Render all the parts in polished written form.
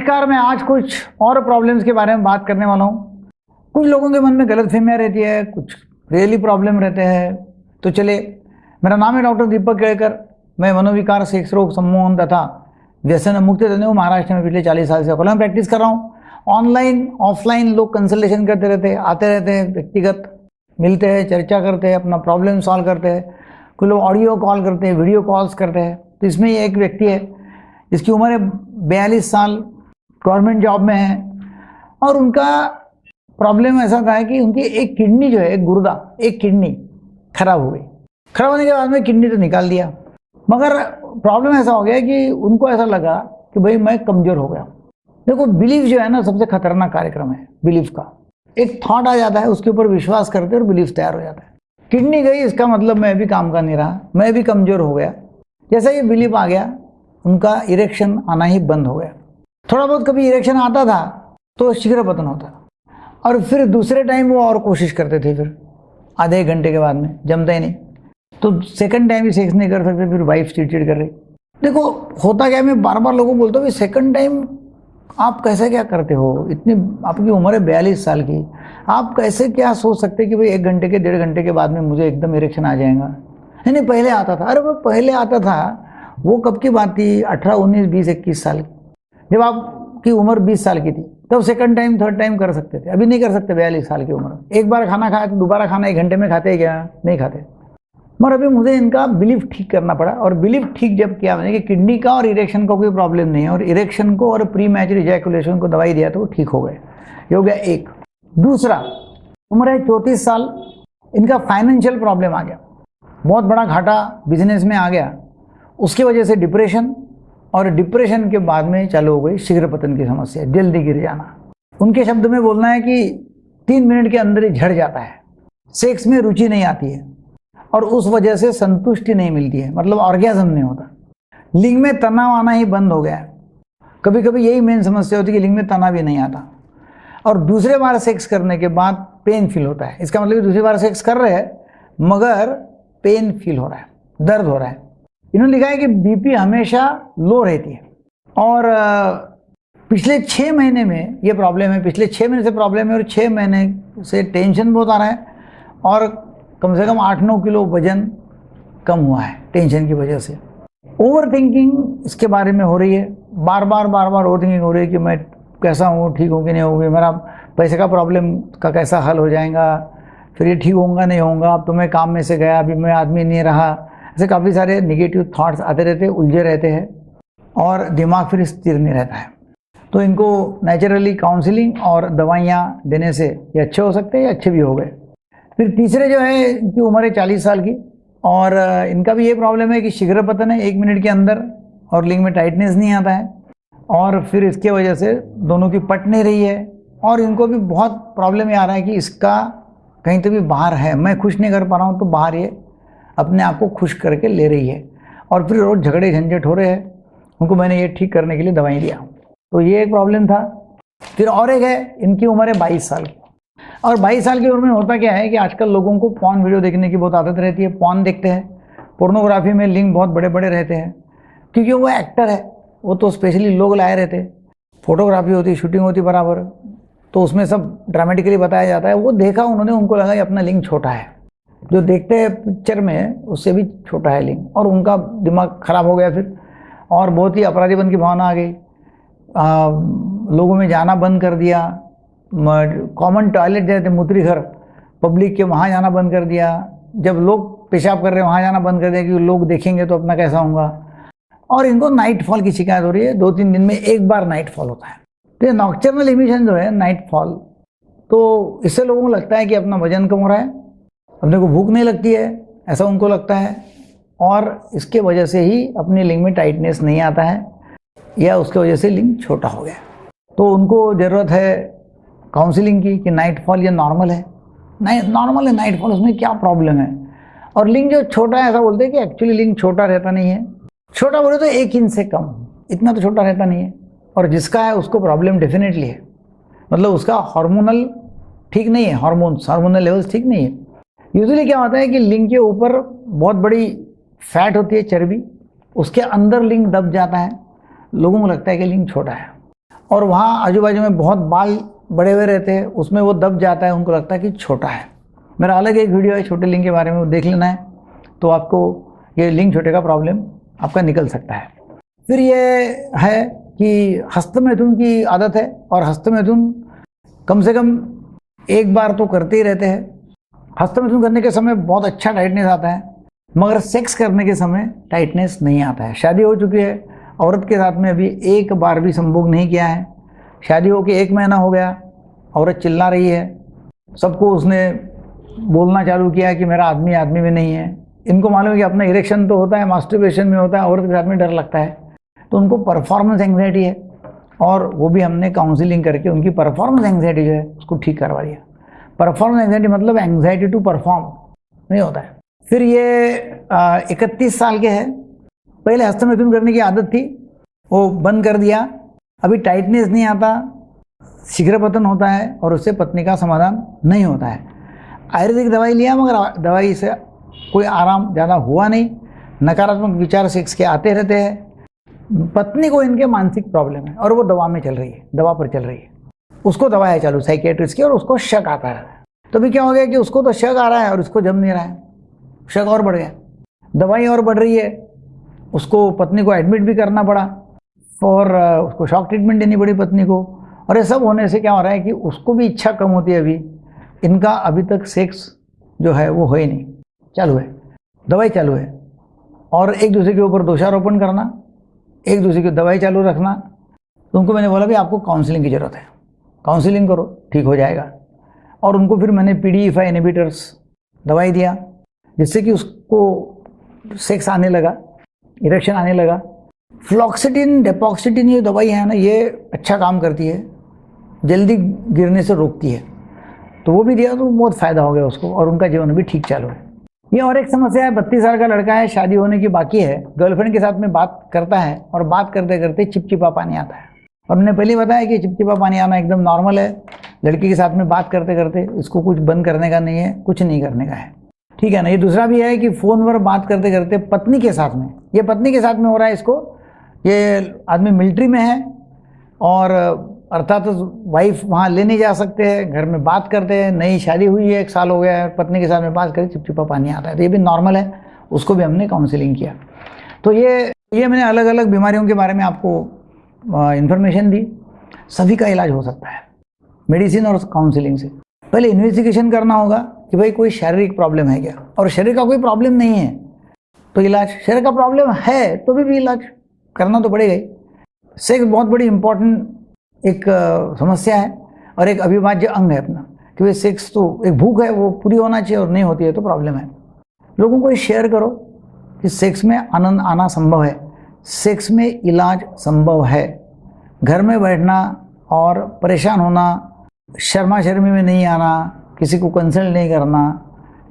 नमस्कार, मैं आज कुछ और प्रॉब्लम्स के बारे में बात करने वाला हूँ। कुछ लोगों के मन में गलतफहमियाँ रहती है, कुछ रियली प्रॉब्लम रहते हैं। तो चलिए, मेरा नाम है डॉक्टर दीपक केड़कर। मैं मनोविकार, सेक्स रोग, सम्मोहन तथा व्यसन मुक्त तज्ञ महाराष्ट्र में पिछले 40 साल से अकोला में प्रैक्टिस कर रहा हूँ। ऑनलाइन ऑफलाइन लोग कंसल्टेशन करते रहते हैं, आते रहते हैं, व्यक्तिगत मिलते हैं, चर्चा करते हैं, अपना प्रॉब्लम सॉल्व करते हैं। कुछ लोग ऑडियो कॉल करते हैं, वीडियो कॉल्स करते हैं। तो इसमें ये एक व्यक्ति है जिसकी उम्र है 42 साल, गवर्नमेंट जॉब में है, और उनका प्रॉब्लम ऐसा था कि उनकी एक किडनी जो है, एक गुर्दा, एक किडनी खराब हो गई। खराब होने के बाद में किडनी तो निकाल दिया, मगर प्रॉब्लम ऐसा हो गया कि उनको ऐसा लगा कि भाई मैं कमज़ोर हो गया। देखो, बिलीफ जो है ना, सबसे खतरनाक कार्यक्रम है बिलीफ का। एक थॉट आ जाता है, उसके ऊपर विश्वास करते और बिलीफ तैयार हो जाता है। किडनी गई, इसका मतलब मैं भी काम का नहीं रहा, मैं भी कमज़ोर हो गया। जैसा ये बिलीफ आ गया, उनका इरेक्शन आना ही बंद हो गया। थोड़ा बहुत कभी इरेक्शन आता था तो शीघ्र पतन होता, और फिर दूसरे टाइम वो और कोशिश करते थे, फिर आधे एक घंटे के बाद में जमता ही नहीं, तो सेकंड टाइम भी सेक्स नहीं कर सकते, फिर वाइफ चिड़चिड़ कर रही। देखो होता क्या, मैं बार बार लोगों को बोलता हूँ कि सेकंड टाइम आप कैसे क्या करते हो, इतनी आपकी उम्र है 42 साल की, आप कैसे क्या सोच सकते कि भाई 1 घंटे के 1.5 घंटे के बाद में मुझे एकदम इरेक्शन आ जाएगा। नहीं, पहले आता था। अरे वो पहले आता था, वो कब की बात थी? 18, 19, 20, 21 साल की, जब आपकी उम्र 20 साल की थी, तब सेकंड टाइम थर्ड टाइम कर सकते थे। अभी नहीं कर सकते। 42 साल की उम्र, एक बार खाना खाया तो दोबारा खाना 1 घंटे में खाते क्या? नहीं खाते। मगर अभी मुझे इनका बिलीफ ठीक करना पड़ा, और बिलीफ ठीक जब किया मैंने कि किडनी का और इरेक्शन का कोई प्रॉब्लम नहीं है, और इरेक्शन को और प्री मैच्योर इजैकुलेशन को दवाई दिया तो वो ठीक हो गए। ये हो गया एक। दूसरा, उम्र है 34 साल, इनका फाइनेंशियल प्रॉब्लम आ गया, बहुत बड़ा घाटा बिजनेस में आ गया, उसकी वजह से डिप्रेशन, और डिप्रेशन के बाद में चालू हो गई शीघ्र पतन की समस्या, जल्दी गिर जाना। उनके शब्द में बोलना है कि 3 मिनट के अंदर ही झड़ जाता है, सेक्स में रुचि नहीं आती है, और उस वजह से संतुष्टि नहीं मिलती है, मतलब ऑर्गेज़म नहीं होता। लिंग में तनाव आना ही बंद हो गया है। कभी कभी यही मेन समस्या होती है कि लिंग में तनाव ही नहीं आता, और दूसरे बार सेक्स करने के बाद पेन फील होता है। इसका मतलब दूसरी बार सेक्स कर रहे हैं मगर पेन फील हो रहा है, दर्द हो रहा है। इन्होंने लिखा है कि बीपी हमेशा लो रहती है, और पिछले 6 महीने में ये प्रॉब्लम है, पिछले 6 महीने से प्रॉब्लम है, और 6 महीने से टेंशन बहुत आ रहा है, और कम से कम 8-9 किलो वजन कम हुआ है टेंशन की वजह से। ओवर थिंकिंग इसके बारे में हो रही है, बार बार ओवर थिंकिंग हो रही है कि मैं कैसा हूँ, ठीक हूँ कि नहीं होगी, मेरा पैसे का प्रॉब्लम का कैसा हल हो जाएगा, फिर ये ठीक होगा नहीं होगा, अब तो मैं काम में से गया, अभी मैं आदमी नहीं रहा। ऐसे काफ़ी सारे निगेटिव थॉट्स आते रहते हैं, उलझे रहते हैं, और दिमाग फिर स्थिर नहीं रहता है। तो इनको नेचुरली काउंसलिंग और दवाइयाँ देने से ये अच्छे हो सकते हैं, अच्छे भी हो गए। फिर तीसरे जो है, इनकी उम्र है 40 साल की, और इनका भी ये प्रॉब्लम है कि शीघ्र पतन है 1 मिनट के अंदर, और लिंग में टाइटनेस नहीं आता है, और फिर इसके वजह से दोनों की पट नहीं रही है, और इनको भी बहुत प्रॉब्लम ये आ रहा है कि इसका कहीं तो भी बाहर है, मैं खुश नहीं कर पा रहा हूँ, तो बाहर ये अपने आप को खुश करके ले रही है, और फिर रोज़ झगड़े झंझट हो रहे हैं। उनको मैंने ये ठीक करने के लिए दवाई दिया, तो ये एक प्रॉब्लम था। फिर और एक है, इनकी उम्र है 22 साल की, और 22 साल की उम्र में होता क्या है कि आजकल लोगों को पॉर्न वीडियो देखने की बहुत आदत रहती है, पॉर्न देखते हैं। पोर्नोग्राफी में लिंग बहुत बड़े बड़े रहते हैं, क्योंकि वो एक्टर है, वो तो स्पेशली लोग लाए रहते हैं। फोटोग्राफी होती, शूटिंग होती बराबर, तो उसमें सब ड्रामेटिकली बताया जाता है। वो देखा उन्होंने, उनको लगा कि अपना लिंग छोटा है, जो देखते हैं पिक्चर में उससे भी छोटा है लिंग, और उनका दिमाग खराब हो गया फिर, और बहुत ही अपराधीपन की भावना आ गई। लोगों में जाना बंद कर दिया, कॉमन टॉयलेट जैसे मूत्री घर पब्लिक के, वहाँ जाना बंद कर दिया। जब लोग पेशाब कर रहे हैं वहाँ जाना बंद कर दिया, क्योंकि लोग देखेंगे तो अपना कैसा होगा। और इनको नाइट फॉल की शिकायत हो रही है, 2-3 दिन में एक बार नाइट फॉल होता है। तो ये नॉक्टर्नल इमिशन जो है, नाइट फॉल, तो इससे लोगों को लगता है कि अपना वजन कम हो रहा है, अपने को भूख नहीं लगती है, ऐसा उनको लगता है, और इसके वजह से ही अपने लिंग में टाइटनेस नहीं आता है, या उसके वजह से लिंग छोटा हो गया। तो उनको ज़रूरत है काउंसलिंग की कि नाइट फॉल ये नॉर्मल है, नॉर्मल है नाइट फॉल, उसमें क्या प्रॉब्लम है। और लिंग जो छोटा है, ऐसा बोलते हैं कि एक्चुअली लिंग छोटा रहता नहीं है। छोटा बोले तो 1 इंच से कम, इतना तो छोटा रहता नहीं है। और जिसका है उसको प्रॉब्लम डेफिनेटली है, मतलब उसका हार्मोनल ठीक नहीं है, हार्मोनल लेवल्स ठीक नहीं है। यूजुअली क्या होता है कि लिंग के ऊपर बहुत बड़ी फैट होती है, चर्बी, उसके अंदर लिंग दब जाता है, लोगों को लगता है कि लिंग छोटा है। और वहाँ आजू बाजू में बहुत बाल बड़े हुए रहते हैं, उसमें वो दब जाता है, उनको लगता है कि छोटा है। मेरा अलग एक वीडियो है छोटे लिंग के बारे में, वो देख लेना है, तो आपको ये लिंग छोटे का प्रॉब्लम आपका निकल सकता है। फिर ये है कि हस्तमैथुन की आदत है, और हस्तमैथुन कम से कम एक बार तो करते ही रहते हैं। हस्तमैथुन करने के समय बहुत अच्छा टाइटनेस आता है, मगर सेक्स करने के समय टाइटनेस नहीं आता है। शादी हो चुकी है, औरत के साथ में अभी एक बार भी संभोग नहीं किया है, शादी हो के 1 महीना हो गया, औरत चिल्ला रही है, सबको उसने बोलना चालू किया कि मेरा आदमी आदमी में नहीं है। इनको मालूम है कि अपना इरेक्शन तो होता है, मास्टरबेशन में होता है, औरत के साथ में डर लगता है, तो उनको परफॉर्मेंस एंग्जाइटी है, और वो भी हमने काउंसलिंग करके उनकी परफॉर्मेंस एंग्जाइटी जो है उसको ठीक करवा दिया। परफॉर्मेंस एंग्जाइटी मतलब एंग्जाइटी टू परफॉर्म नहीं होता है। फिर ये 31 साल के हैं, पहले हस्तमैथुन करने की आदत थी, वो बंद कर दिया, अभी टाइटनेस नहीं आता, शीघ्रपतन होता है, और उससे पत्नी का समाधान नहीं होता है। आयुर्वेदिक दवाई लिया, मगर दवाई से कोई आराम ज़्यादा हुआ नहीं, नकारात्मक विचार सेक्स के आते रहते हैं। पत्नी को इनके मानसिक प्रॉब्लम है, और वो दवा में चल रही है, दवा पर चल रही है, उसको दवा है चालू साइकेट्रिस्ट की, और उसको शक आता है। तो भी क्या हो गया कि उसको तो शक आ रहा है और उसको जम नहीं रहा है, शक और बढ़ गया, दवाई और बढ़ रही है, उसको पत्नी को एडमिट भी करना पड़ा, और उसको शॉक ट्रीटमेंट देनी पड़ी पत्नी को। और ये सब होने से क्या हो रहा है कि उसको भी इच्छा कम होती है, अभी इनका अभी तक सेक्स जो है वो हो ही नहीं, चालू है, दवाई चालू है, और एक दूसरे के ऊपर दोषारोपण करना, एक दूसरे की दवाई चालू रखना। तो उनको मैंने बोला भी आपको काउंसलिंग की ज़रूरत है, काउंसलिंग करो, ठीक हो जाएगा। और उनको फिर मैंने PDE5 इनहिबिटर्स दवाई दिया, जिससे कि उसको सेक्स आने लगा, इरेक्शन आने लगा। फ्लॉक्सिटिन डेपॉक्सिटिन ये दवाई है ना, ये अच्छा काम करती है, जल्दी गिरने से रोकती है, तो वो भी दिया, तो बहुत फ़ायदा हो गया उसको, और उनका जीवन भी ठीक चालू है। ये और एक समस्या है, 32 साल का लड़का है, शादी होने की बाकी है, गर्लफ्रेंड के साथ में बात करता है, और बात करते करते चिपचिपा पानी आता है। और मैंने पहले बताया कि चिपचिपा पानी आना एकदम नॉर्मल है, लड़की के साथ में बात करते करते, इसको कुछ बंद करने का नहीं है, कुछ नहीं करने का है, ठीक है ना। ये दूसरा भी है कि फ़ोन पर बात करते करते पत्नी के साथ में, ये पत्नी के साथ में हो रहा है इसको, ये आदमी मिलिट्री में है, और अर्थात वाइफ वहाँ ले नहीं जा सकते हैं, घर में बात करते हैं, नई शादी हुई है, 1 साल हो गया है, पत्नी के साथ में बात करके चिपचिपा पानी आता है, तो ये भी नॉर्मल है, उसको भी हमने काउंसलिंग किया। तो ये मैंने अलग अलग बीमारियों के बारे में आपको इन्फॉर्मेशन दी, सभी का इलाज हो सकता है मेडिसिन और काउंसलिंग से। पहले इन्वेस्टिगेशन करना होगा कि भाई कोई शारीरिक प्रॉब्लम है क्या, और शरीर का कोई प्रॉब्लम नहीं है तो इलाज, शरीर का प्रॉब्लम है तो भी इलाज करना तो पड़ेगा ही। सेक्स बहुत बड़ी इंपॉर्टेंट एक समस्या है, और एक अविभाज्य अंग है अपना, कि भाई सेक्स तो एक भूख है, वो पूरी होना चाहिए, और नहीं होती है तो प्रॉब्लम है। लोगों को शेयर करो कि सेक्स में आनंद आना संभव है, सेक्स में इलाज संभव है। घर में बैठना और परेशान होना, शर्मा शर्मी में नहीं आना, किसी को कंसल्ट नहीं करना,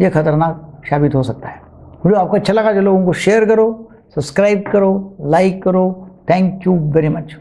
ये खतरनाक साबित हो सकता है। वीडियो आपको अच्छा लगा तो लोगों को शेयर करो, सब्सक्राइब करो, लाइक करो। Thank you very much.